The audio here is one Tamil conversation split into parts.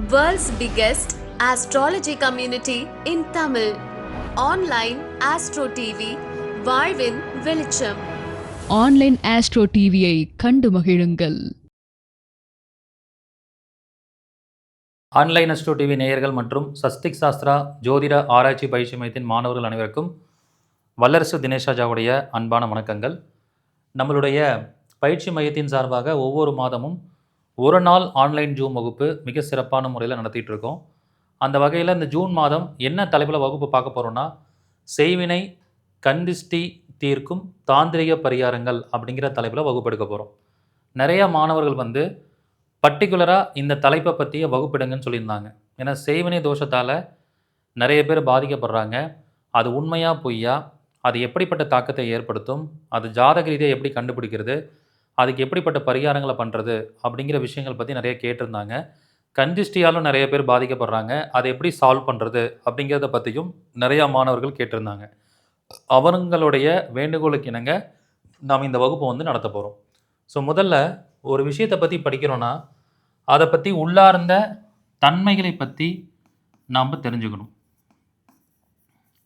World's biggest astrology community in Tamil. Online Astro TV, வாழ்வின் வெளிச்சம். ஆன்லைன் ஆஸ்ட்ரோ டிவியை கண்டு மகிழுங்கள். ஆன்லைன் அஸ்ட்ரோ டிவி நேயர்கள் மற்றும் சஸ்திக் சாஸ்திரா ஜோதிட ஆராய்ச்சி பயிற்சி மையத்தின் மாணவர்கள் அனைவருக்கும் வல்லரசு தினேஷாஜாவுடைய அன்பான வணக்கங்கள். நம்மளுடைய பயிற்சி மையத்தின் சார்பாக ஒவ்வொரு மாதமும் ஒரு நாள் ஆன்லைன் ஜூம் வகுப்பு மிக சிறப்பான முறையில் நடத்திட்டு இருக்கோம். அந்த வகையில் இந்த ஜூன் மாதம் என்ன தலைப்பில் வகுப்பு பார்க்க போகிறோன்னா, செய்வினை கண்திஷ்டி தீர்க்கும் தாந்திரிக பரிகாரங்கள் அப்படிங்கிற தலைப்பில் வகுப்பு எடுக்க போகிறோம். நிறையா மாணவர்கள் வந்து பர்டிகுலராக இந்த தலைப்பை பற்றிய வகுப்பெடுங்கன்னு சொல்லியிருந்தாங்க. ஏன்னா செய்வினை தோஷத்தால் நிறைய பேர் பாதிக்கப்படுறாங்க. அது உண்மையா பொய்யா, அது எப்படிப்பட்ட தாக்கத்தை ஏற்படுத்தும், அது ஜாதக ரீதியாக எப்படி கண்டுபிடிக்கிறது, அதுக்கு எப்படிப்பட்ட பரிகாரங்களை பண்ணுறது அப்படிங்கிற விஷயங்கள் பற்றி நிறைய கேட்டிருந்தாங்க. கண்திஷ்டியாலும் நிறைய பேர் பாதிக்கப்படுறாங்க, அதை எப்படி சால்வ் பண்ணுறது அப்படிங்கிறத பற்றியும் நிறையா மாணவர்கள் கேட்டிருந்தாங்க. அவங்களுடைய வேண்டுகோளுக்கு இணங்க நாம் இந்த வகுப்பை வந்து நடத்த போகிறோம். ஸோ முதல்ல ஒரு விஷயத்தை பற்றி படிக்கிறோன்னா அதை பற்றி உள்ளார்ந்த தன்மைகளை பற்றி நாம் தெரிஞ்சுக்கணும்.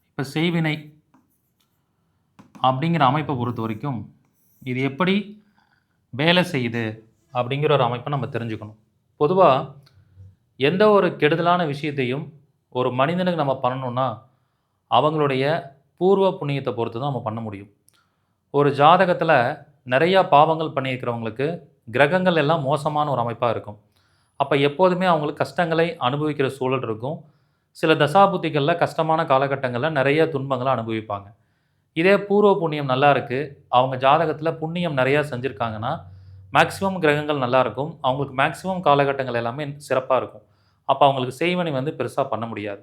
இப்போ செய்வினை அப்படிங்கிற அமைப்பை பொறுத்த வரைக்கும் இது எப்படி வேலை செய்யுது அப்படிங்கிற ஒரு அமைப்பை நம்ம தெரிஞ்சுக்கணும். பொதுவாக எந்த ஒரு கெடுதலான விஷயத்தையும் ஒரு மனிதனுக்கு நம்ம பண்ணணுன்னா அவங்களுடைய பூர்வ புண்ணியத்தை பொறுத்து தான் நம்ம பண்ண முடியும். ஒரு ஜாதகத்தில் நிறையா பாவங்கள் பண்ணியிருக்கிறவங்களுக்கு கிரகங்கள் எல்லாம் மோசமான ஒரு அமைப்பாக இருக்கும். அப்போ எப்போதுமே அவங்களுக்கு கஷ்டங்களை அனுபவிக்கிற சூழல் இருக்கும். சில தசாபுத்திகளில் கஷ்டமான காலகட்டங்களில் நிறைய துன்பங்களை அனுபவிப்பாங்க. இதே பூர்வ புண்ணியம் நல்லா இருக்குது, அவங்க ஜாதகத்தில் புண்ணியம் நிறையா செஞ்சுருக்காங்கன்னா மேக்ஸிமம் கிரகங்கள் நல்லாயிருக்கும், அவங்களுக்கு மேக்ஸிமம் காலகட்டங்கள் எல்லாமே சிறப்பாக இருக்கும். அப்போ அவங்களுக்கு செய்வினை வந்து பெருசாக பண்ண முடியாது.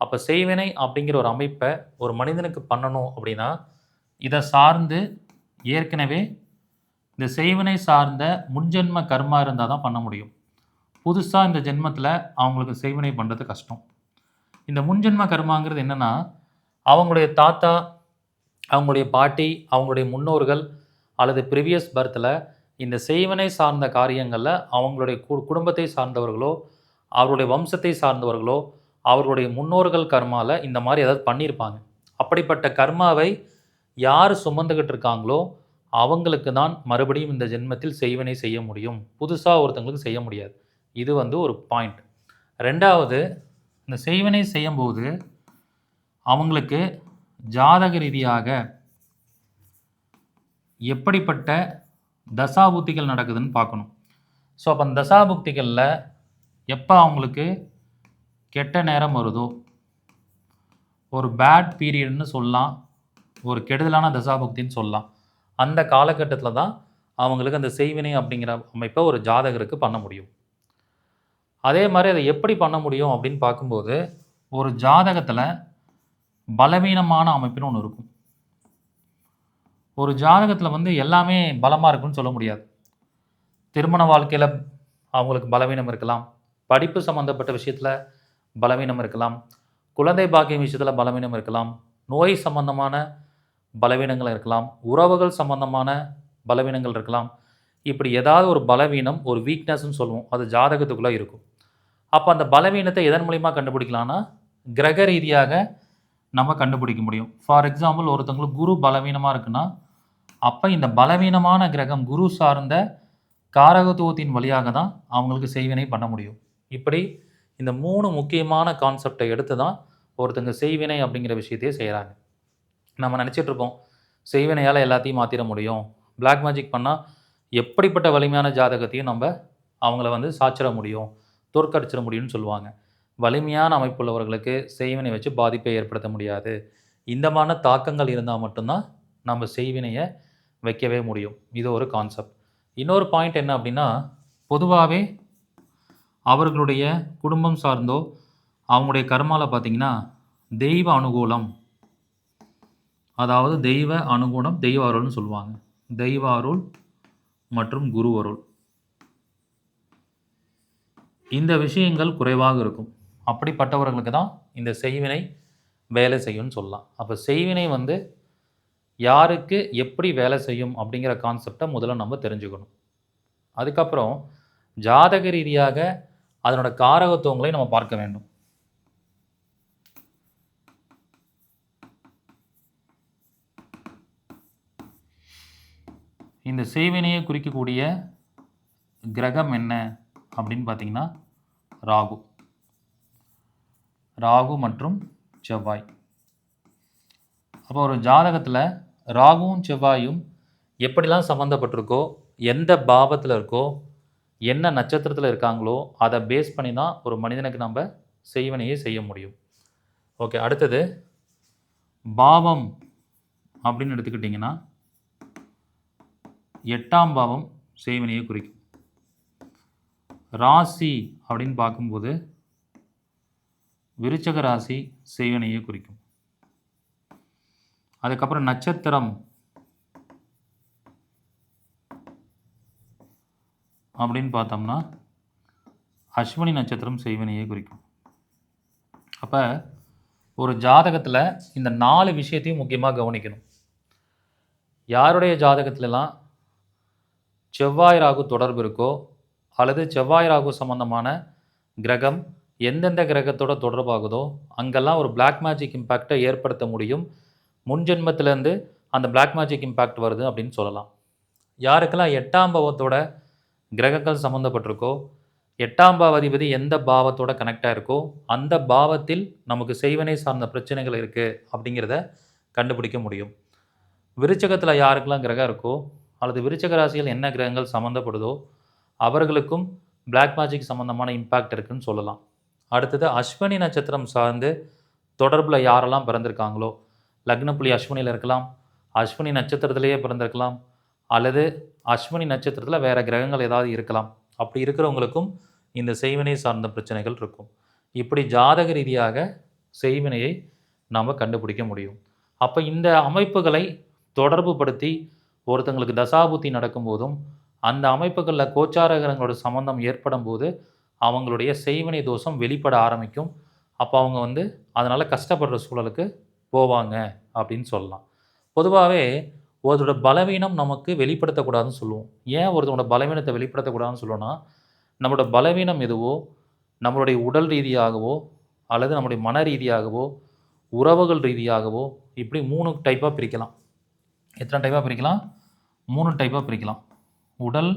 அப்போ செய்வினை அப்படிங்கிற ஒரு அமைப்பை ஒரு மனிதனுக்கு பண்ணணும் அப்படின்னா இதை சார்ந்து ஏற்கனவே இந்த செய்வினை சார்ந்த முன்ஜென்ம கர்மா இருந்தால் தான் பண்ண முடியும். புதுசாக இந்த ஜென்மத்தில் அவங்களுக்கு செய்வினை பண்ணுறது கஷ்டம். இந்த முன்ஜென்ம கர்மாங்கிறது என்னென்னா, அவங்களுடைய தாத்தா, அவங்களுடைய பாட்டி, அவங்களுடைய முன்னோர்கள் அல்லது ப்ரீவியஸ் பர்த்தில் இந்த செய்வினை சார்ந்த காரியங்களில் அவங்களுடைய குடும்பத்தை சார்ந்தவர்களோ அவருடைய வம்சத்தை சார்ந்தவர்களோ அவர்களுடைய முன்னோர்கள் கர்மாவில் இந்த மாதிரி ஏதாவது பண்ணியிருப்பாங்க. அப்படிப்பட்ட கர்மாவை யார் சுமந்துக்கிட்டு இருக்காங்களோ அவங்களுக்கு தான் மறுபடியும் இந்த ஜென்மத்தில் செய்வினை செய்ய முடியும், புதுசாக ஒருத்தங்களுக்கு செய்ய முடியாது. இது வந்து ஒரு பாயிண்ட். ரெண்டாவது, இந்த செய்வினை செய்யும்போது அவங்களுக்கு ஜாதக ரீதியாக எப்படிப்பட்ட தசாபுக்திகள் நடக்குதுன்னு பார்க்கணும். ஸோ அப்போ அந்த தசாபுக்திகளில் எப்போ அவங்களுக்கு கெட்ட நேரம் வருதோ, ஒரு பேட் பீரியட்னு சொல்லலாம், ஒரு கெடுதலான தசாபுக்தின்னு சொல்லலாம், அந்த காலகட்டத்தில் தான் அவங்களுக்கு அந்த செய்வினை அப்படிங்கிற அமைப்பை ஒரு ஜாதகருக்கு பண்ண முடியும். அதே மாதிரி அதை எப்படி பண்ண முடியும் அப்படின்னு பார்க்கும்போது, ஒரு ஜாதகத்தில் பலவீனமான அமைப்புன்னு ஒன்று இருக்கும். ஒரு ஜாதகத்தில் வந்து எல்லாமே பலமாக இருக்குன்னு சொல்ல முடியாது. திருமண வாழ்க்கையில் அவங்களுக்கு பலவீனம் இருக்கலாம், படிப்பு சம்மந்தப்பட்ட விஷயத்தில் பலவீனம் இருக்கலாம், குழந்தை பாக்கியம் விஷயத்தில் பலவீனம் இருக்கலாம், நோய் சம்பந்தமான பலவீனங்கள் இருக்கலாம், உறவுகள் சம்பந்தமான பலவீனங்கள் இருக்கலாம். இப்படி ஏதாவது ஒரு பலவீனம், ஒரு வீக்னஸ்ன்னு சொல்லுவோம், அது ஜாதகத்துக்குள்ளே இருக்கும். அப்போ அந்த பலவீனத்தை எதன் மூலிமா கண்டுபிடிக்கலான்னா கிரக ரீதியாக நம்ம கண்டுபிடிக்க முடியும். ஃபார் எக்ஸாம்பிள், ஒருத்தவங்களுக்கு குரு பலவீனமாக இருக்குன்னா அப்போ இந்த பலவீனமான கிரகம் குரு சார்ந்த காரகத்துவத்தின் வழியாக தான் அவங்களுக்கு செய்வினை பண்ண முடியும். இப்படி இந்த 3 முக்கியமான கான்செப்டை எடுத்து தான் ஒருத்தங்க செய்வினை அப்படிங்கிற விஷயத்தையே செய்கிறாங்க. நம்ம நினச்சிட்ருப்போம் செய்வினையால் எல்லாத்தையும் மாற்றிட முடியும், பிளாக் மேஜிக் பண்ணால் எப்படிப்பட்ட வலிமையான ஜாதகத்தையும் நம்ம அவங்கள வந்து சாச்சிட முடியும், தோற்கடிச்சிட முடியும்னு சொல்லுவாங்க. வலிமையான அமைப்புள்ளவர்களுக்கு செய்வினை வச்சு பாதிப்பை ஏற்படுத்த முடியாது. இந்த மாதிரி தாக்கங்கள் இருந்தால் மட்டும்தான் நம்ம செய்வினையை வைக்கவே முடியும். இது ஒரு கான்செப்ட். இன்னொரு பாயிண்ட் என்ன அப்படின்னா, பொதுவாகவே அவர்களுடைய குடும்பம் சார்ந்தோ அவங்களுடைய கர்மாவில் பார்த்திங்கன்னா தெய்வ அனுகூலம், அதாவது தெய்வ அனுகூலம், தெய்வ அருள்னு சொல்லுவாங்க. தெய்வ அருள் மற்றும் குரு அருள், இந்த விஷயங்கள் குறைவாக இருக்கும். அப்படிப்பட்டவர்களுக்கு தான் இந்த செய்வினை வேலை செய்யும்னு சொல்லலாம். அப்போ செய்வினை வந்து யாருக்கு எப்படி வேலை செய்யும் அப்படிங்கிற கான்செப்டை முதல்ல நம்ம தெரிஞ்சுக்கணும். அதுக்கப்புறம் ஜாதக ரீதியாக அதனோட காரகத்துவங்களை நம்ம பார்க்க வேண்டும். இந்த செய்வினையை குறிக்கக்கூடிய கிரகம் என்ன அப்படின்னு பார்த்தீங்கன்னா ராகு. ராகு மற்றும் செவ்வாய். அப்போ ஒரு ஜாதகத்தில் ராகுவும் செவ்வாயும் எப்படிலாம் சம்மந்தப்பட்டிருக்கோ, எந்த பாவத்தில் இருக்கோ, என்ன நட்சத்திரத்தில் இருக்காங்களோ அதை பேஸ் பண்ணி தான் ஒரு மனிதனுக்கு நம்ம செய்வினையை செய்ய முடியும். ஓகே, அடுத்தது பாவம் அப்படின்னு எடுத்துக்கிட்டிங்கன்னா 8ஆம் பாவம் செய்வினையை குறிக்கும். ராசி அப்படின்னு பார்க்கும்போது விருச்சக ராசி செய்வினையை குறிக்கும். அதுக்கப்புறம் நட்சத்திரம் அப்படின்னு பார்த்தோம்னா அஸ்வினி நட்சத்திரம் செய்வினையை குறிக்கும். அப்போ ஒரு ஜாதகத்தில் இந்த 4 விஷயத்தையும் முக்கியமாக கவனிக்கணும். யாருடைய ஜாதகத்திலலாம் செவ்வாய் ராகு தொடர்பு இருக்கோ அல்லது செவ்வாய் ராகு சம்பந்தமான கிரகம் எந்தெந்த கிரகத்தோட தொடர்பாகுதோ அங்கெல்லாம் ஒரு பிளாக் மேஜிக் இம்பேக்டை ஏற்படுத்த முடியும். முன்ஜென்மத்திலேருந்து அந்த பிளாக் மேஜிக் இம்பேக்ட் வருது அப்படின்னு சொல்லலாம். யாருக்கெல்லாம் 8ஆம் பாவத்தோட கிரகங்கள் சம்மந்தப்பட்டிருக்கோ, 8ஆம் பாவ அதிபதி எந்த பாவத்தோட கனெக்ட் ஆகிருக்கோ அந்த பாவத்தில் நமக்கு செய்வினை சார்ந்த பிரச்சனைகள் இருக்குது அப்படிங்கிறத கண்டுபிடிக்க முடியும். விருச்சகத்தில் யாருக்கெல்லாம் கிரகம் இருக்கோ அல்லது விருச்சக ராசியில் என்ன கிரகங்கள் சம்மந்தப்படுதோ அவர்களுக்கும் பிளாக் மேஜிக் சம்மந்தமான இம்பேக்ட் இருக்குதுன்னு சொல்லலாம். அடுத்தது அஸ்வினி நட்சத்திரம் சார்ந்து தொடர்பில் யாரெல்லாம் பிறந்திருக்காங்களோ, லக்னப்புள்ளி அஸ்வினியில் இருக்கலாம், அஸ்வினி நட்சத்திரத்திலேயே பிறந்திருக்கலாம், அல்லது அஸ்வினி நட்சத்திரத்தில் வேறு கிரகங்கள் ஏதாவது இருக்கலாம். அப்படி இருக்கிறவங்களுக்கும் இந்த செய்வினை சார்ந்த பிரச்சனைகள் இருக்கும். இப்படி ஜாதக ரீதியாக செய்வினையை நாம் கண்டுபிடிக்க முடியும். அப்போ இந்த அமைப்புகளை தொடர்பு படுத்தி ஒருத்தங்களுக்கு தசாபுத்தி நடக்கும்போதும் அந்த அமைப்புகளில் கோச்சார கிரகங்களோட சம்பந்தம் ஏற்படும் போது அவங்களுடைய செய்வினை தோஷம் வெளிப்பட ஆரம்பிக்கும். அப்போ அவங்க அதனால் கஷ்டப்படுற சூழலுக்கு போவாங்க அப்படின்னு சொல்லலாம். பொதுவாகவே ஒருத்தரோட பலவீனம் நமக்கு வெளிப்படுத்தக்கூடாதுன்னு சொல்லுவோம். ஏன் ஒருத்தரோட பலவீனத்தை வெளிப்படுத்தக்கூடாதுன்னு சொல்லுவோம்னா, நம்மளோட பலவீனம் எதுவோ நம்மளுடைய உடல் ரீதியாகவோ அல்லது நம்முடைய மன ரீதியாகவோ உறவுகள் ரீதியாகவோ இப்படி 3 டைப்பாக பிரிக்கலாம். எத்தனை டைப்பாக பிரிக்கலாம்? 3 டைப்பாக பிரிக்கலாம். உடல்,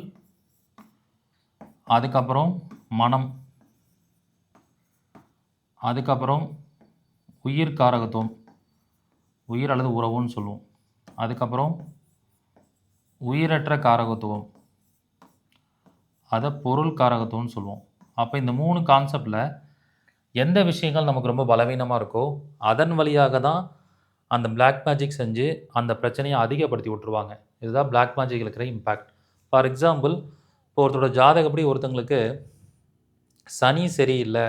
அதுக்கப்புறம் மனம், அதுக்கப்புறம் உயிர் காரகத்துவம், உயிர் அல்லது உறவுன்னு சொல்லுவோம். அதுக்கப்புறம் உயிரற்ற காரகத்துவம், அதை பொருள் காரகத்துவம்னு சொல்லுவோம். அப்போ இந்த 3 கான்செப்டில் எந்த விஷயங்கள் நமக்கு ரொம்ப பலவீனமாக இருக்கோ அதன் வழியாக தான் அந்த பிளாக் மேஜிக் செஞ்சு அந்த பிரச்சனையை அதிகப்படுத்தி விட்டுருவாங்க. இதுதான் பிளாக் மேஜிக்கில் இருக்கிற இம்பேக்ட். ஃபார் எக்ஸாம்பிள், இப்போ ஒருத்தரோட ஜாதகப்படி ஒருத்தங்களுக்கு சனி சரியில்லை,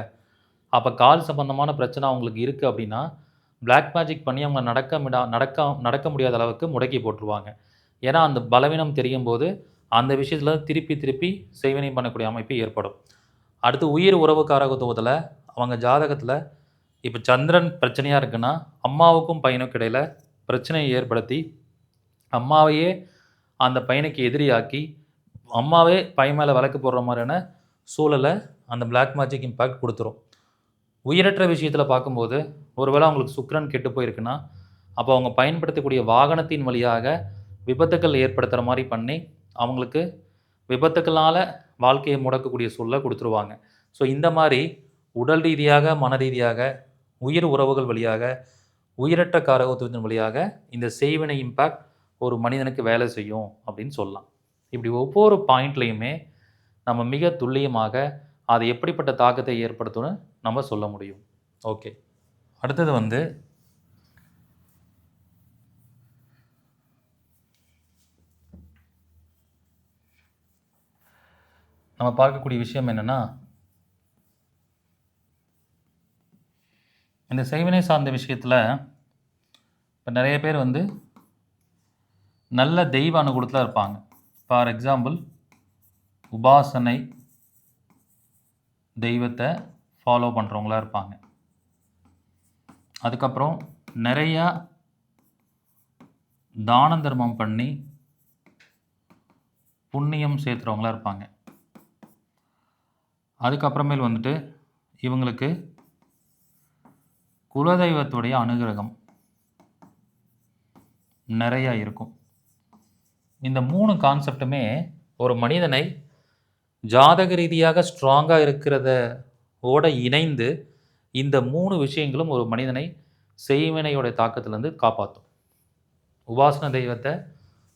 அப்போ கால் சம்பந்தமான பிரச்சனை அவங்களுக்கு இருக்குது அப்படின்னா பிளாக் மேஜிக் பண்ணி அவங்க நடக்க முடியாத அளவுக்கு முடக்கி போட்டுருவாங்க. ஏன்னா அந்த பலவீனம் தெரியும் போது அந்த விஷயத்தில் திருப்பி செய்வினை பண்ணக்கூடிய அமைப்பு ஏற்படும். அடுத்து உயிர் உறவு காரகத்துவத்தில் அவங்க ஜாதகத்தில் இப்போ சந்திரன் பிரச்சனையாக இருக்குன்னா அம்மாவுக்கும் பையனுக்கும் இடையில் பிரச்சனையை ஏற்படுத்தி அம்மாவையே அந்த பையனுக்கு எதிரியாக்கி அம்மாவே பையன் மேலே வழக்கு போடுற மாதிரியான சூழலை அந்த பிளாக் மேஜிக் இம்பேக்ட் கொடுத்துரும். உயிரற்ற விஷயத்தில் பார்க்கும்போது ஒருவேளை அவங்களுக்கு சுக்கிரன் கெட்டு போயிருக்குன்னா அப்போ அவங்க பயன்படுத்தக்கூடிய வாகனத்தின் வழியாக விபத்துக்கள் ஏற்படுத்துகிற மாதிரி பண்ணி அவங்களுக்கு விபத்துக்களால் வாழ்க்கையை முடக்கக்கூடிய சூழலை கொடுத்துருவாங்க. ஸோ இந்த மாதிரி உடல் ரீதியாக, மன ரீதியாக, உயிர் உறவுகள் வழியாக, உயிரற்ற காரகத்துவத்தின் வழியாக இந்த செய்வினை இம்பேக்ட் ஒரு மனிதனுக்கு வேலை செய்யும் அப்படின்னு சொல்லலாம். இப்படி ஒவ்வொரு பாயிண்ட்லேயுமே நம்ம மிக துல்லியமாக அது எப்படிப்பட்ட தாக்கத்தை ஏற்படுத்தும்னு நம்ம சொல்ல முடியும். ஓகே, அடுத்தது நம்ம பார்க்கக்கூடிய விஷயம் என்னென்னா, இந்த செய்வினை சார்ந்த விஷயத்தில் இப்போ நிறைய பேர் நல்ல தெய்வ அனுகூலத்தில் இருப்பாங்க. ஃபார் எக்ஸாம்பிள், உபாசனை தெய்வத்தை ஃபாலோ பண்ணுறவங்களா இருப்பாங்க. அதுக்கப்புறம் நிறையா தான தர்மம் பண்ணி புண்ணியம் சேர்த்துறவங்களா இருப்பாங்க. அதுக்கப்புறமேல் வந்துட்டு இவங்களுக்கு குலதெய்வத்துடைய அனுகிரகம் நிறையா இருக்கும். இந்த 3 கான்செப்ட்டுமே ஒரு மனிதனை ஜாதக ரீதியாக ஸ்ட்ராங்காக இருக்கிறதோட இணைந்து இந்த 3 விஷயங்களும் ஒரு மனிதனை செய்வினையோட தாக்கத்திலேருந்து காப்பாற்றும். உபாசன தெய்வத்தை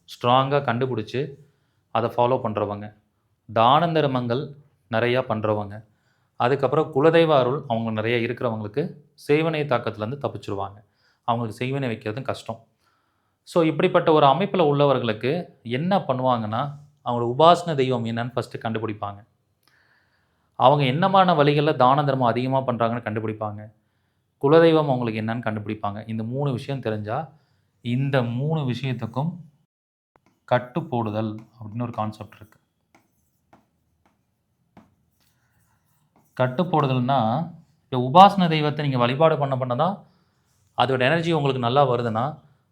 ஸ்ட்ராங்காக கண்டுபிடிச்சி அதை ஃபாலோ பண்ணுறவங்க, தான தர்மங்கள் நிறையா பண்ணுறவங்க, அதுக்கப்புறம் குலதெய்வ அருள் அவங்க நிறைய இருக்கிறவங்களுக்கு செய்வினை தாக்கத்துலேருந்து தப்பிச்சிருவாங்க. அவங்களுக்கு செய்வினை வைக்கிறதும் கஷ்டம். ஸோ இப்படிப்பட்ட ஒரு அமைப்பில் உள்ளவர்களுக்கு என்ன பண்ணுவாங்கன்னா, அவங்களோட உபாசன தெய்வம் என்னன்னு ஃபஸ்ட்டு கண்டுபிடிப்பாங்க. அவங்க என்னமான வழிகளில் தான தர்மம் அதிகமாக பண்ணுறாங்கன்னு கண்டுபிடிப்பாங்க. குலதெய்வம் அவங்களுக்கு என்னன்னு கண்டுபிடிப்பாங்க. இந்த 3 விஷயம் தெரிஞ்சால் இந்த 3 விஷயத்துக்கும் கட்டு போடுதல் அப்படின்னு ஒரு கான்செப்ட் இருக்குது. கட்டு போடுதல்னா, இப்போ உபாசன தெய்வத்தை நீங்கள் வழிபாடு பண்ண தான் அதோட எனர்ஜி உங்களுக்கு நல்லா வருதுன்னா,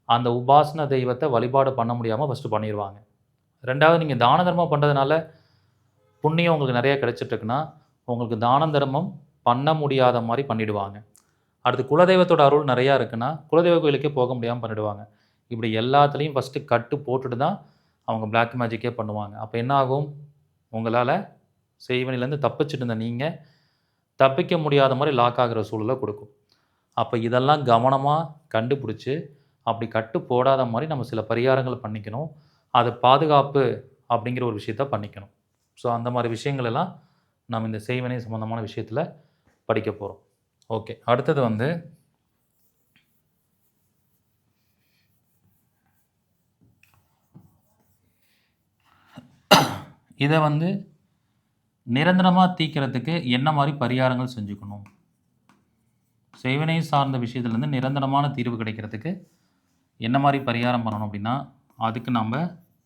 அந்த உபாசன தெய்வத்தை வழிபாடு பண்ண முடியாமல் ஃபஸ்ட்டு பண்ணிடுவாங்க. 2வது, நீங்கள் தான தர்மம் பண்ணுறதுனால புண்ணியம் உங்களுக்கு நிறைய கிடைச்சிட்ருக்குன்னா, உங்களுக்கு தான தர்மம் பண்ண முடியாத மாதிரி பண்ணிவிடுவாங்க. அடுத்து குலதெய்வத்தோட அருள் நிறையா இருக்குன்னா, குலதெய்வ கோயிலுக்கே போக முடியாமல் பண்ணிவிடுவாங்க. இப்படி எல்லாத்துலேயும் ஃபஸ்ட்டு கட்டு போட்டுட்டு தான் அவங்க பிளாக் மேஜிக்கே பண்ணுவாங்க. அப்போ என்ன ஆகும்? உங்களால் செய்வினையிலேருந்து தப்பிச்சுட்டு இருந்த நீங்கள் தப்பிக்க முடியாத மாதிரி லாக் ஆகிற சூழலை கொடுக்கும். அப்போ இதெல்லாம் கவனமாக கண்டுபிடிச்சி அப்படி கட்டு போடாத மாதிரி நம்ம சில பரிகாரங்கள் பண்ணிக்கணும். அது பாதுகாப்பு அப்படிங்கிற ஒரு விஷயத்த பண்ணிக்கணும். ஸோ அந்த மாதிரி விஷயங்கள் எல்லாம் நம்ம இந்த செய்வினை சம்மந்தமான விஷயத்தில் படிக்க போகிறோம். ஓகே, அடுத்தது வந்து இதை வந்து நிரந்தரமாக தீர்க்கிறதுக்கு என்ன மாதிரி பரிகாரங்கள் செஞ்சுக்கணும், செய்வினை சார்ந்த விஷயத்துலேருந்து நிரந்தரமான தீர்வு கிடைக்கிறதுக்கு என்ன மாதிரி பரிகாரம் பண்ணணும் அப்படின்னா, அதுக்கு நம்ம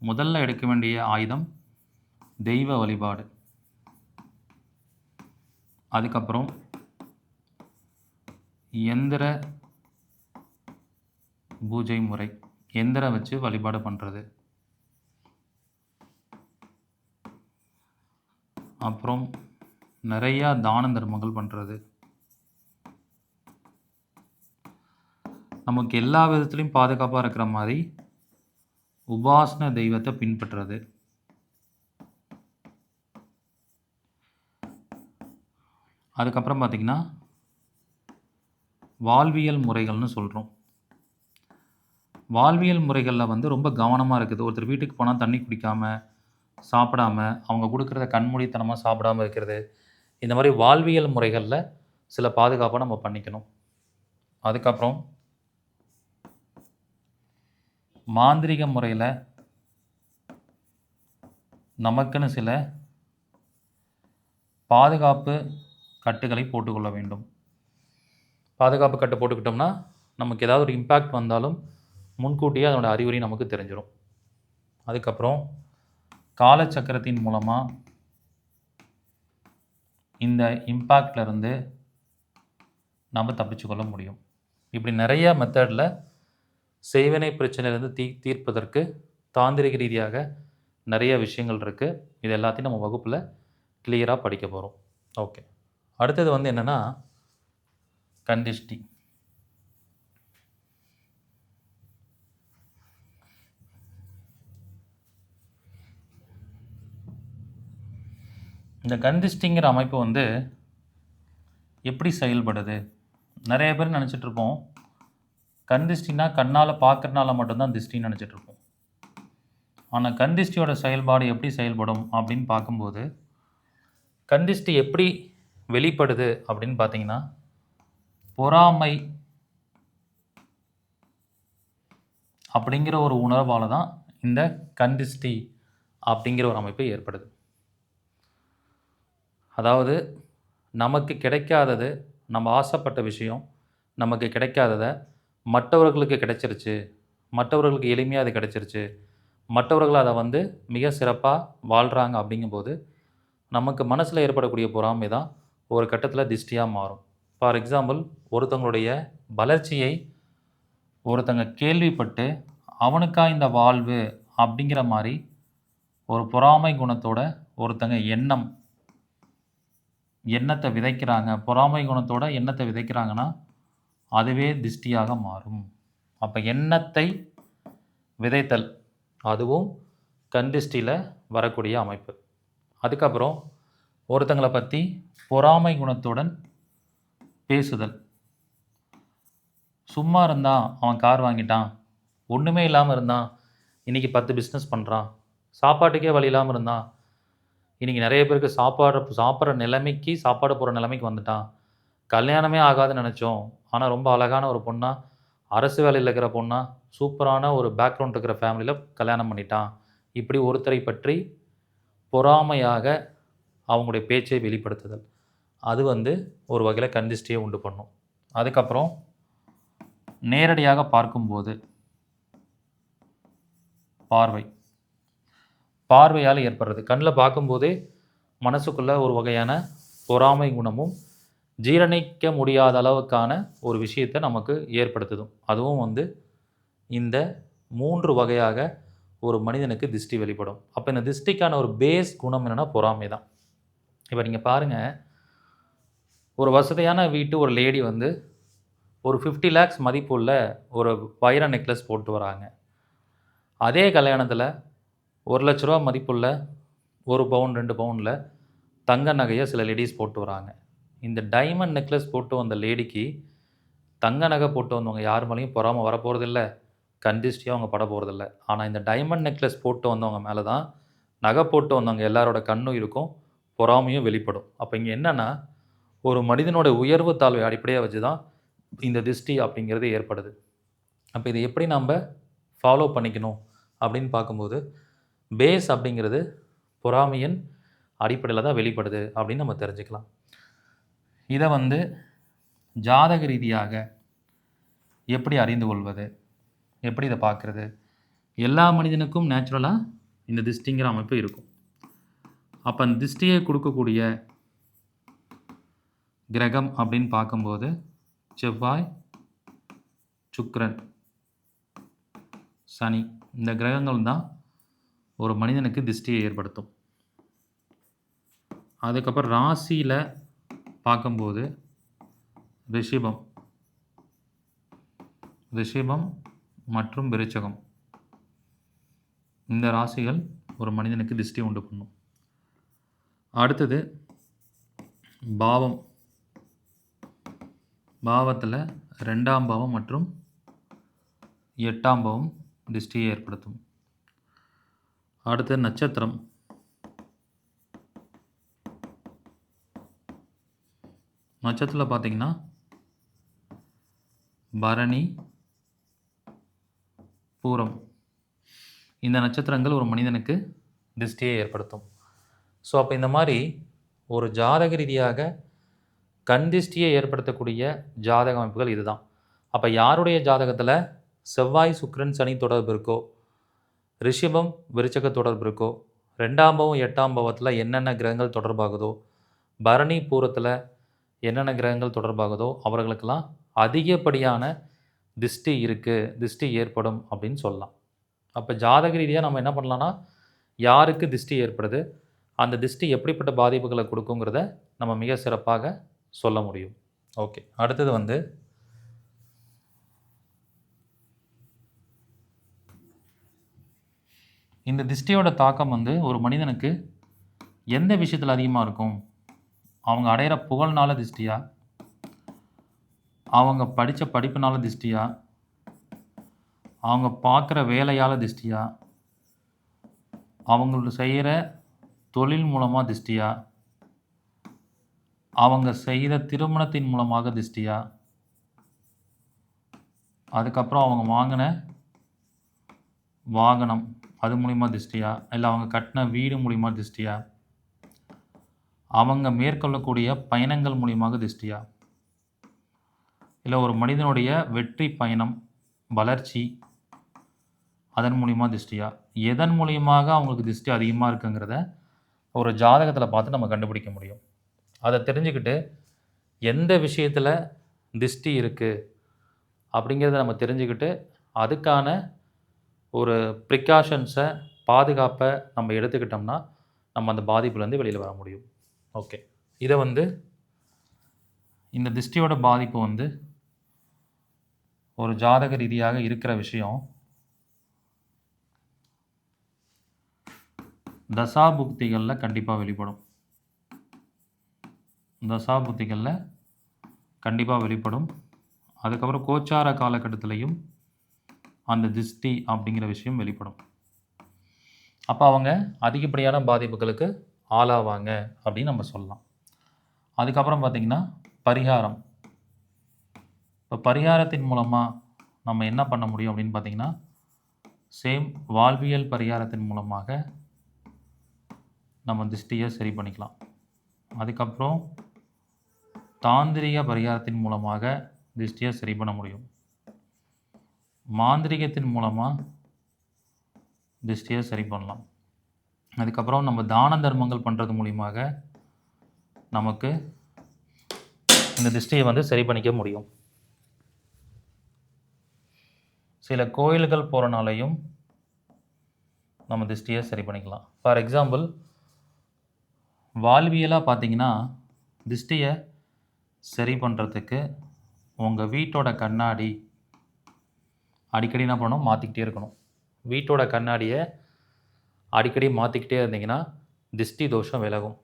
முதல்ல எடுக்க வேண்டிய ஆயுதம் தெய்வ வழிபாடு. அதுக்கப்புறம் எந்திர பூஜை முறை, எந்திரம் வச்சு வழிபாடு பண்ணுறது. அப்புறம் நிறையா தான தர்மங்கள் பண்ணுறது. நமக்கு எல்லா விதத்துலையும் பாதுகாப்பாக இருக்கிற மாதிரி உபாசன தெய்வத்தை பின்பற்றுறது. அதுக்கப்புறம் பார்த்திங்கன்னா வாழ்வியல் முறைகள்னு சொல்கிறோம். வாழ்வியல் முறைகளில் வந்து ரொம்ப கவனமாக இருக்குது. ஒருத்தர் வீட்டுக்கு போனால் தண்ணி குடிக்காமல், சாப்பிடாம, அவங்க கொடுக்குறத கண்மூடித்தனமாக சாப்பிடாமல் இருக்கிறது. இந்த மாதிரி வாழ்வியல் முறைகளில் சில பாதுகாப்பை நம்ம பண்ணிக்கணும். அதுக்கப்புறம் மாந்திரிக முறையில் நமக்குன்னு சில பாதுகாப்பு கட்டுகளை போட்டுக்கொள்ள வேண்டும். பாதுகாப்பு கட்டு போட்டுக்கிட்டோம்னா நமக்கு ஏதாவது ஒரு இம்பேக்ட் வந்தாலும் முன்கூட்டியே அதனோட அறிகுறி நமக்கு தெரிஞ்சிடும். அதுக்கப்புறம் காலச்சக்கரத்தின் மூலமாக இந்த இம்பேக்ட்லேருந்து நம்ம தப்பிச்சுக்கொள்ள முடியும். இப்படி நிறைய மெத்தடில் செய்வினை பிரச்சனையிலேருந்து தீர்ப்பதற்கு தாந்திரிக ரீதியாக நிறைய விஷயங்கள் இருக்குது. இது எல்லாத்தையும் நம்ம வகுப்பில் கிளியராக படிக்க போகிறோம். ஓகே, அடுத்தது வந்து என்னென்னா கந்திஷ்டி. இந்த கந்திஷ்டிங்கிற அமைப்பு வந்து எப்படி செயல்படுது? நிறைய பேர் நினச்சிட்ருப்போம் கந்திஷ்டினா கண்ணால் பார்க்குறனால மட்டும்தான் திஷ்டின்னு நினச்சிட்ருப்போம். ஆனால் கந்திஷ்டியோட செயல்பாடு எப்படி செயல்படும் அப்படின்னு பார்க்கும்போது, கந்திஷ்டி எப்படி வெளிப்படுது அப்படின்னு பார்த்தீங்கன்னா, பொறாமை அப்படிங்கிற ஒரு உணர்வால் தான் இந்த கந்திஷ்டி அப்படிங்கிற ஒரு அமைப்பு ஏற்படுது. அதாவது நமக்கு கிடைக்காதது, நம்ம ஆசைப்பட்ட விஷயம் நமக்கு கிடைக்காததை மற்றவர்களுக்கு கிடைச்சிருச்சு, மற்றவர்களுக்கு எளிமையாக அது கிடைச்சிருச்சு, மற்றவர்கள் அதை வந்து மிக சிறப்பாக வாழ்கிறாங்க அப்படிங்கும்போது நமக்கு மனசில் ஏற்படக்கூடிய பொறாமை தான் ஒரு கட்டத்தில் திஷ்டியாக மாறும். ஃபார் எக்ஸாம்பிள், ஒருத்தவங்களுடைய வளர்ச்சியை ஒருத்தங்க கேள்விப்பட்டு அவனுக்கா இந்த வாழ்வு அப்படிங்கிற மாதிரி ஒரு பொறாமை குணத்தோட ஒருத்தங்க எண்ணம் எண்ணத்தை விதைக்கிறாங்க, பொறாமை குணத்தோட எண்ணத்தை விதைக்கிறாங்கன்னா அதுவே திஷ்டியாக மாறும். அப்போ எண்ணத்தை விதைத்தல் அதுவும் கண் திஷ்டியில் வரக்கூடிய அமைப்பு. அதுக்கப்புறம் ஒருத்தங்களை பற்றி பொறாமை குணத்துடன் பேசுதல். சும்மா இருந்தான் அவன் கார் வாங்கிட்டான், ஒன்றுமே இல்லாமல் இருந்தான் இன்றைக்கி 10 பிஸ்னஸ் பண்ணுறான், சாப்பாட்டுக்கே வழி இல்லாமல் இருந்தான் இன்றைக்கி நிறைய பேருக்கு சாப்பிட்ற நிலைமைக்கு சாப்பாடு போகிற நிலைமைக்கு வந்துட்டான், கல்யாணமே ஆகாதுன்னு நினச்சோம் ஆனால் ரொம்ப அழகான ஒரு பொண்ணாக அரசு வேலையில் இருக்கிற பொண்ணாக சூப்பரான ஒரு பேக்ரவுண்ட் இருக்கிற ஃபேமிலியில் கல்யாணம் பண்ணிட்டான். இப்படி ஒருத்தரை பற்றி பொறாமையாக அவங்களுடைய பேச்சை வெளிப்படுத்துதல் அது ஒரு வகையில் கந்திஷ்டியை உண்டு பண்ணும். அதுக்கப்புறம் நேரடியாக பார்க்கும்போது பார்வையால் ஏற்படுறது. கண்ணில் பார்க்கும்போதே மனசுக்குள்ளே ஒரு வகையான பொறாமை குணமும் ஜீரணிக்க முடியாத அளவுக்கான ஒரு விஷயத்தை நமக்கு ஏற்படுத்துதும். அதுவும் இந்த 3 வகையாக ஒரு மனிதனுக்கு திஷ்டி வெளிப்படும். அப்போ இந்த திஷ்டிக்கான ஒரு பேஸ் குணம் என்னென்னா பொறாமை தான். இப்போ நீங்கள் பாருங்கள், ஒரு வசதியான வீட்டு ஒரு லேடி ஒரு 50 lakhs மதிப்புள்ள ஒரு வைர நெக்லஸ் போட்டு வராங்க. அதே கல்யாணத்தில் 1 லட்ச ரூபா மதிப்புள்ள 1 பவுன் 2 பவுனில் தங்க நகையை சில லேடிஸ் போட்டு வராங்க. இந்த டைமண்ட் நெக்லஸ் போட்டு வந்த லேடிக்கு தங்க நகை போட்டு வந்தவங்க யார் மேலேயும் பொறாமல் வரப்போகிறதில்ல, கண்டிஸ்டியாக அவங்க பட போகிறதில்ல. ஆனால் இந்த டைமண்ட் நெக்லஸ் போட்டு வந்தவங்க மேலே தான் நகை போட்டு வந்தவங்க எல்லாரோட கண்ணும் இருக்கும், பொறாமையும் வெளிப்படும். அப்போ இங்கே என்னென்னா ஒரு மனிதனோட உயர்வு தாழ்வை அடிப்படையாக வச்சு தான் இந்த திஷ்டி அப்படிங்கிறது ஏற்படுது. அப்போ இதை எப்படி நம்ம ஃபாலோ பண்ணிக்கணும் அப்படின்னு பார்க்கும்போது பேஸ் அப்படிங்கிறது பொறாமையின் அடிப்படையில் தான் வெளிப்படுது அப்படின்னு நம்ம தெரிஞ்சுக்கலாம். இதை ஜாதக ரீதியாக எப்படி அறிந்து கொள்வது, எப்படி இதை பார்க்குறது? எல்லா மனிதனுக்கும் நேச்சுரலாக இந்த திஷ்டிங்கிற அமைப்பு இருக்கும். அப்போ அந்த திஷ்டியை கொடுக்கக்கூடிய கிரகம் அப்படின்னு பார்க்கும்போது செவ்வாய், சுக்கிரன், சனி இந்த கிரகங்கள் தான் ஒரு மனிதனுக்கு திஷ்டியை ஏற்படுத்தும். அதுக்கப்புறம் ராசியில் பார்க்கும்போது ரிஷபம் மற்றும் விருச்சகம் இந்த ராசிகள் ஒரு மனிதனுக்கு திஷ்டி உண்டு பண்ணும். அடுத்தது பாவத்தில் 2ஆம் பாவம் மற்றும் 8ஆம் பாவம் திஷ்டியை ஏற்படுத்தும். அடுத்து நட்சத்திரம். நட்சத்திரத்தில் பார்த்தீங்கன்னா பரணி, பூரம் இந்த நட்சத்திரங்கள் ஒரு மனிதனுக்கு திஷ்டியை ஏற்படுத்தும். ஸோ அப்போ இந்த மாதிரி ஒரு ஜாதக ரீதியாக கண் திஷ்டியை ஏற்படுத்தக்கூடிய ஜாதக அமைப்புகள் இதுதான். அப்போ யாருடைய ஜாதகத்தில் செவ்வாய், சுக்கிரன், சனி தொடர்பு இருக்கோ, ரிஷபம், விருச்சக தொடர்பு இருக்கோ, 2ஆம் பாவம் 8ஆம் பாவத்தில் என்னென்ன கிரகங்கள் தொடர்பாகுதோ, பரணி, பூரத்தில் என்னென்ன கிரகங்கள் தொடர்பாகுதோ அவர்களுக்கெல்லாம் அதிகப்படியான திஷ்டி இருக்குது, திஷ்டி ஏற்படும் அப்படின்னு சொல்லலாம். அப்போ ஜாதக ரீதியாக நம்ம என்ன பண்ணலான்னா, யாருக்கு திஷ்டி ஏற்படுது, அந்த திஷ்டி எப்படிப்பட்ட பாதிப்புகளை கொடுக்குங்கிறத நம்ம மிக சிறப்பாக சொல்ல முடியும். ஓகே, அடுத்தது இந்த திஷ்டியோட தாக்கம் ஒரு மனிதனுக்கு எந்த விஷயத்தில் அதிகமாக இருக்கும்? அவங்க அடையிற புகழ்னால திஷ்டியா, அவங்க படித்த படிப்புனால திஷ்டியா, அவங்க பார்க்குற வேலையால் திஷ்டியா, அவங்களோட செய்கிற தொழில் மூலமாக திஷ்டியா, அவங்க செய்த திருமணத்தின் மூலமாக திஷ்டியா, அதுக்கப்புறம் அவங்க வாங்கின வாகனம் அது மூலிமா திஷ்டியா, இல்லை அவங்க கட்டின வீடு மூலிமா திஷ்டியா, அவங்க மேற்கொள்ளக்கூடிய பயணங்கள் மூலியமாக திஷ்டியா, இல்லை ஒரு மனிதனுடைய வெற்றி பயணம், வளர்ச்சி அதன் மூலிமா திஷ்டியா, எதன் மூலியமாக அவங்களுக்கு திஷ்டி அதிகமாக இருக்குங்கிறத ஒரு ஜாதகத்தில் பார்த்து நம்ம கண்டுபிடிக்க முடியும். அதை தெரிஞ்சுக்கிட்டு எந்த விஷயத்தில் திஷ்டி இருக்குது அப்படிங்கிறத நம்ம தெரிஞ்சுக்கிட்டு அதுக்கான ஒரு ப்ரிகாஷன்ஸை, பாதுகாப்பை நம்ம எடுத்துக்கிட்டோம்னா நம்ம அந்த பாதிப்புலேருந்து வெளியில் வர முடியும். ஓகே, இதை வந்து இந்த திருஷ்டியோட பாதிப்பு வந்து ஒரு ஜாதக ரீதியாக இருக்கிற விஷயம் தசாபுக்திகளில் கண்டிப்பாக வெளிப்படும். தசாபுக்திகளில் கண்டிப்பாக வெளிப்படும். அதுக்கப்புறம் கோச்சார காலகட்டத்திலையும் அந்த திருஷ்டி அப்படிங்கிற விஷயம் வெளிப்படும். அப்போ அவங்க அதிகப்படியான பாதிப்புகளுக்கு ஆளாவாங்க அப்படின்னு நம்ம சொல்லலாம். அதுக்கப்புறம் பார்த்திங்கன்னா பரிகாரம். இப்போ பரிகாரத்தின் மூலமாக நம்ம என்ன பண்ண முடியும் அப்படின்னு பார்த்திங்கன்னா சேம் வாழ்வியல் பரிகாரத்தின் மூலமாக நம்ம திருஷ்டியை சரி பண்ணிக்கலாம். அதுக்கப்புறம் தாந்திரிக பரிகாரத்தின் மூலமாக திருஷ்டியை சரி பண்ண முடியும். மாந்திரிகத்தின் மூலமாக திருஷ்டியை சரி பண்ணலாம். அதுக்கப்புறம் நம்ம தான தர்மங்கள் பண்ணுறது மூலியமாக நமக்கு இந்த திருஷ்டியை வந்து சரி பண்ணிக்க முடியும். சில கோயில்கள் போகிறனாலையும் நம்ம திருஷ்டியை சரி பண்ணிக்கலாம். ஃபார் எக்ஸாம்பிள் வாழ்வியலாக பார்த்தீங்கன்னா திருஷ்டியை சரி பண்ணுறதுக்கு உங்கள் வீட்டோட கண்ணாடி அடிக்கடி என்ன பண்ணணும், மாற்றிக்கிட்டே இருக்கணும். வீட்டோட கண்ணாடியை அடிக்கடி மாற்றிக்கிட்டே இருந்தீங்கன்னா திருஷ்டி தோஷம் விலகும்.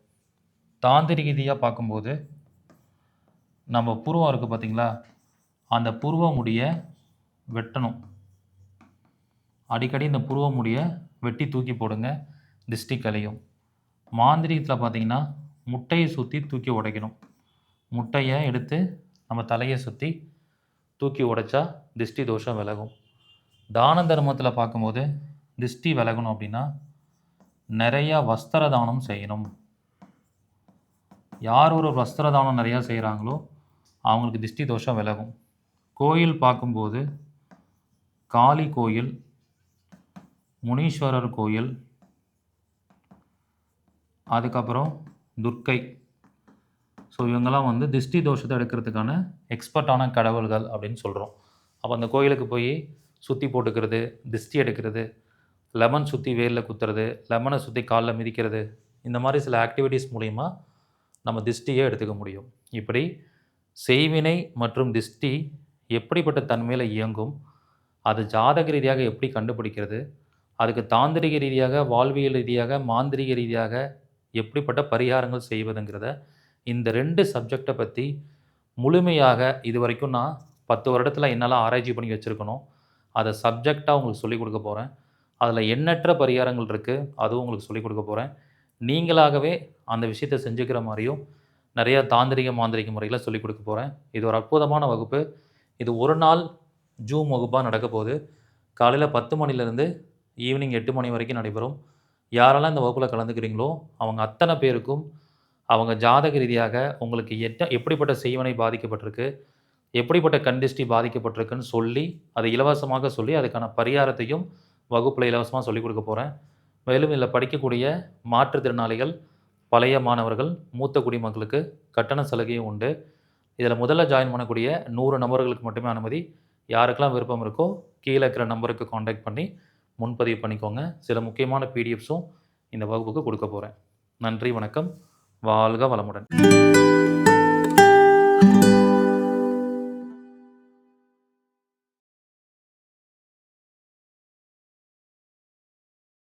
தாந்திரிக ரீதியாக பார்க்கும்போது நம்ம புருவம் இருக்குது பார்த்திங்களா, அந்த புருவ முடியை வெட்டணும். அடிக்கடி இந்த புருவ முடியை வெட்டி தூக்கி போடுங்க, திருஷ்டி கழியும். மாந்திரிகத்தில் பார்த்திங்கன்னா முட்டையை சுற்றி தூக்கி உடைக்கணும். முட்டையை எடுத்து நம்ம தலையை சுற்றி தூக்கி உடைச்சா திருஷ்டி தோஷம் விலகும். தான தர்மத்தில் பார்க்கும்போது திருஷ்டி விலகணும் அப்படின்னா நிறையா வஸ்திர தானம் செய்யணும். யார் ஒரு வஸ்திர தானம் நிறையா செய்கிறாங்களோ அவங்களுக்கு திருஷ்டி தோஷம் விலகும். கோயில் பார்க்கும்போது காளி கோயில், முனீஸ்வரர் கோயில், அதுக்கப்புறம் துர்க்கை, ஸோ இவங்கெல்லாம் வந்து திருஷ்டி தோஷத்தை எடுக்கிறதுக்கான எக்ஸ்பர்ட்டான கடவுள்கள் அப்படின்னு சொல்கிறோம். அப்போ அந்த கோயிலுக்கு போய் சுற்றி போட்டுக்கிறது, திருஷ்டி எடுக்கிறது, லெமன் சுற்றி வேரில் குத்துறது, லெமனை சுற்றி காலில் மிதிக்கிறது, இந்த மாதிரி சில ஆக்டிவிட்டீஸ் மூலிமா நம்ம திருஷ்டியை எடுத்துக்க முடியும். இப்படி செய்வினை மற்றும் திருஷ்டி எப்படிப்பட்ட தன்மையில் இயங்கும், அது ஜாதக ரீதியாக எப்படி கண்டுபிடிக்கிறது, அதுக்கு தாந்திரிக ரீதியாக, வாழ்வியல் ரீதியாக, மாந்திரிக ரீதியாக எப்படிப்பட்ட பரிகாரங்கள் செய்வதுங்கிறத இந்த 2 சப்ஜெக்டை பற்றி முழுமையாக இது வரைக்கும் நான் 10 வருடத்தில் என்னால் ஆராய்ச்சி பண்ணி வச்சுருக்கணும். அதை சப்ஜெக்டாக உங்களுக்கு சொல்லிக் கொடுக்க போகிறேன். அதில் எண்ணற்ற பரிகாரங்கள் இருக்குது, அதுவும் உங்களுக்கு சொல்லிக் கொடுக்க போகிறேன். நீங்களாகவே அந்த விஷயத்தை செஞ்சுக்கிற மாதிரியும் நிறையா தாந்திரிக மாந்திரிக முறைகளை சொல்லிக் கொடுக்க போகிறேன். இது ஒரு அற்புதமான வகுப்பு. இது ஒரு நாள் ஜூம் வகுப்பாக நடக்க போகுது. காலையில் 10 மணிலேருந்து ஈவினிங் 8 மணி வரைக்கும் நடைபெறும். யாரெல்லாம் இந்த வகுப்பில் கலந்துக்கிறீங்களோ அவங்க அத்தனை பேருக்கும் அவங்க ஜாதக ரீதியாக உங்களுக்கு எப்படிப்பட்ட செய்வனை பாதிக்கப்பட்டிருக்கு, எப்படிப்பட்ட கண் திருஷ்டி பாதிக்கப்பட்டிருக்குன்னு சொல்லி அதை இலவசமாக சொல்லி அதுக்கான பரிகாரத்தையும் வகுப்பில் இலவசமாக சொல்லிக் கொடுக்க போகிறேன். மேலும் இதில் படிக்கக்கூடிய மாற்றுத்திறனாளிகள், பழைய மாணவர்கள், மூத்த குடிமக்களுக்கு கட்டண சலுகையும் உண்டு. இதில் முதல்ல ஜாயின் பண்ணக்கூடிய 100 நபர்களுக்கு மட்டுமே அனுமதி. யாருக்கெல்லாம் விருப்பம் இருக்கோ கீழே இருக்கிற நம்பருக்கு காண்டாக்ட் பண்ணி முன்பதிவு பண்ணிக்கோங்க. சில முக்கியமான பிடிஎஃப்ஸும் இந்த வகுப்புக்கு கொடுக்க போகிறேன். நன்றி, வணக்கம், வாழ்க வளமுடன்.